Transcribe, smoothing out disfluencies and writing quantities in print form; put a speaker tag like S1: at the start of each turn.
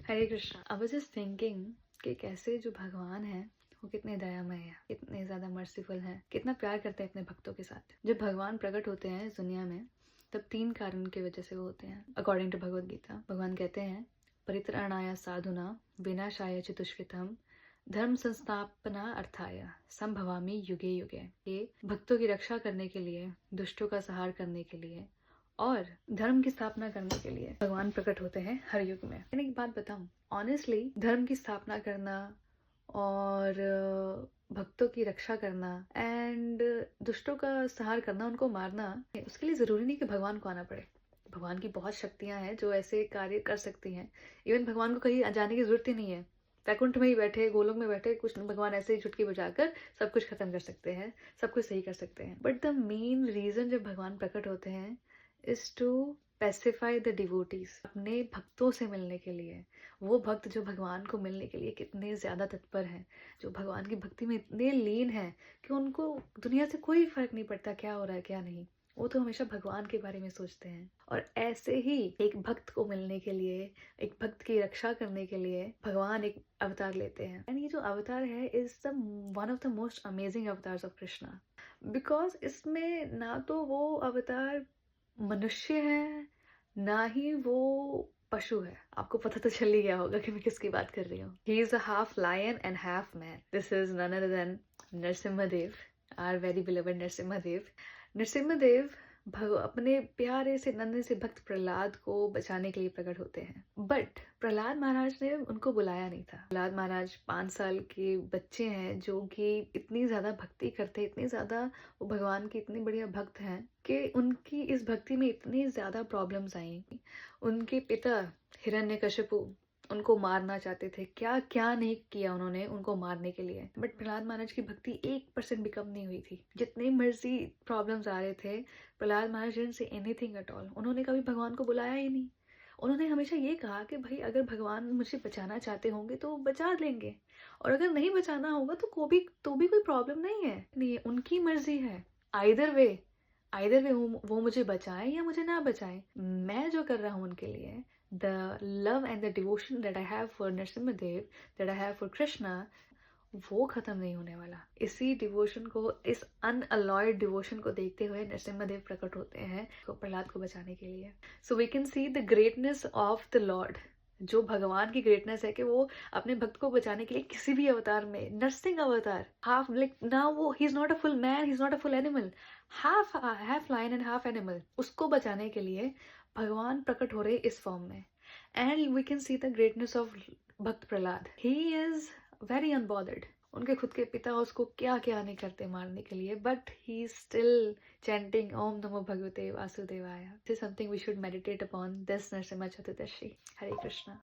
S1: Hare Krishna. I was just thinking कि कैसे जो भगवान है वो कितने दयामय है, कितने ज़्यादा मर्सीफुल हैं, कितना प्यार करते हैं अपने भक्तों के साथ। जब भगवान प्रकट होते हैं इस दुनिया में तब 3 कारण की वजह से वो होते हैं। अकॉर्डिंग टू भगवद गीता भगवान कहते हैं, परित्राणाय साधुना विनाशाय च दुष्कृतम् धर्म संस्थापना अर्थाय संभवामि युगे युगे। ये भक्तों की रक्षा करने के लिए, दुष्टों का संहार करने के लिए और धर्म की स्थापना करने के लिए भगवान प्रकट होते हैं हर युग में। मैंने एक बात बताऊं, ऑनेस्टली धर्म की स्थापना करना और भक्तों की रक्षा करना एंड दुष्टों का संहार करना, उनको मारना, उसके लिए जरूरी नहीं कि भगवान को आना पड़े। भगवान की बहुत शक्तियां हैं जो ऐसे कार्य कर सकती हैं। इवन भगवान को कहीं जाने की जरूरत ही नहीं है। वैकुंठ में ही बैठे, गोलोक में बैठे कुछ भगवान ऐसे ही चुटकी बजाकर सब कुछ खत्म कर सकते हैं, सब कुछ सही कर सकते हैं। बट द मेन रीजन जब भगवान प्रकट होते हैं is to pacify the devotees, अपने भक्तों से मिलने के लिए। वो भक्त जो भगवान को मिलने के लिए कितने ज्यादा तत्पर हैं, जो भगवान की भक्ति में इतने लीन हैं कि उनको दुनिया से कोई फर्क नहीं पड़ता क्या हो रहा है क्या नहीं। वो तो हमेशा भगवान के बारे में सोचते हैं। और ऐसे ही एक भक्त को मिलने के लिए, एक भक्त की रक्षा करने के लिए भगवान एक अवतार लेते हैं। एंड ये जो अवतार है is the one of the most amazing avatars of Krishna. Because इसमें ना तो वो अवतार मनुष्य है, ना ही वो पशु है। आपको पता तो चल ही गया होगा कि मैं किसकी बात कर रही हूँ। He is a half lion and half man. This is none other than Narasimha, our very beloved Narasimha. अपने प्यारे से नन्हे से भक्त प्रहलाद को बचाने के लिए प्रकट होते हैं। बट प्रहलाद महाराज ने उनको बुलाया नहीं था। प्रहलाद महाराज 5 साल के बच्चे हैं जो कि इतनी ज्यादा भक्ति करते, इतनी ज्यादा वो भगवान के इतने बढ़िया भक्त हैं कि उनकी इस भक्ति में इतनी ज्यादा प्रॉब्लम्स आई। उनके पिता हिरण्यकशिपु उनको मारना चाहते थे। क्या क्या नहीं किया उन्होंने उनको मारने के लिए। बट प्रहलाद महाराज की भक्ति 1% भी कम नहीं हुई थी। जितने मर्जी प्रॉब्लम्स आ रहे थे, Prahlad Maharaj didn't say anything at all. उन्होंने कभी भगवान को बुलाया ही नहीं। उन्होंने हमेशा ये कहा कि भाई अगर भगवान मुझे बचाना चाहते होंगे तो बचा लेंगे, और अगर नहीं बचाना होगा तो भी कोई प्रॉब्लम नहीं है, उनकी मर्जी है। आइदर वे वो मुझे बचाए या मुझे ना बचाए, मैं जो कर रहा हूँ उनके लिए, the love and the devotion that I have for Narasimha, that I have for Krishna, वो खत्म नहीं होने वाला। इसी डिवोशन को, इस अनअलॉयड डिवोशन को देखते हुए नरसिम्हा प्रकट होते हैं प्रहलाद को बचाने के लिए। So we can see the greatness of the lord. जो भगवान की ग्रेटनेस है कि वो अपने भक्त को बचाने के लिए किसी भी अवतार में, नरसिंह अवतार, हाफ लाइक ना, वो he is not a full man, he is not a full animal, half lion and half animal, उसको बचाने के लिए भगवान प्रकट हो रहे इस फॉर्म में। And we can see the greatness of Bhakta Prahlad. He is very unbothered. उनके खुद के पिता उसको क्या क्या नहीं करते मारने के लिए, but he still chanting Om Namo Bhagavate Vasudevaya. This is something we should meditate upon this Narasimha Chaturdashi. Hare Krishna.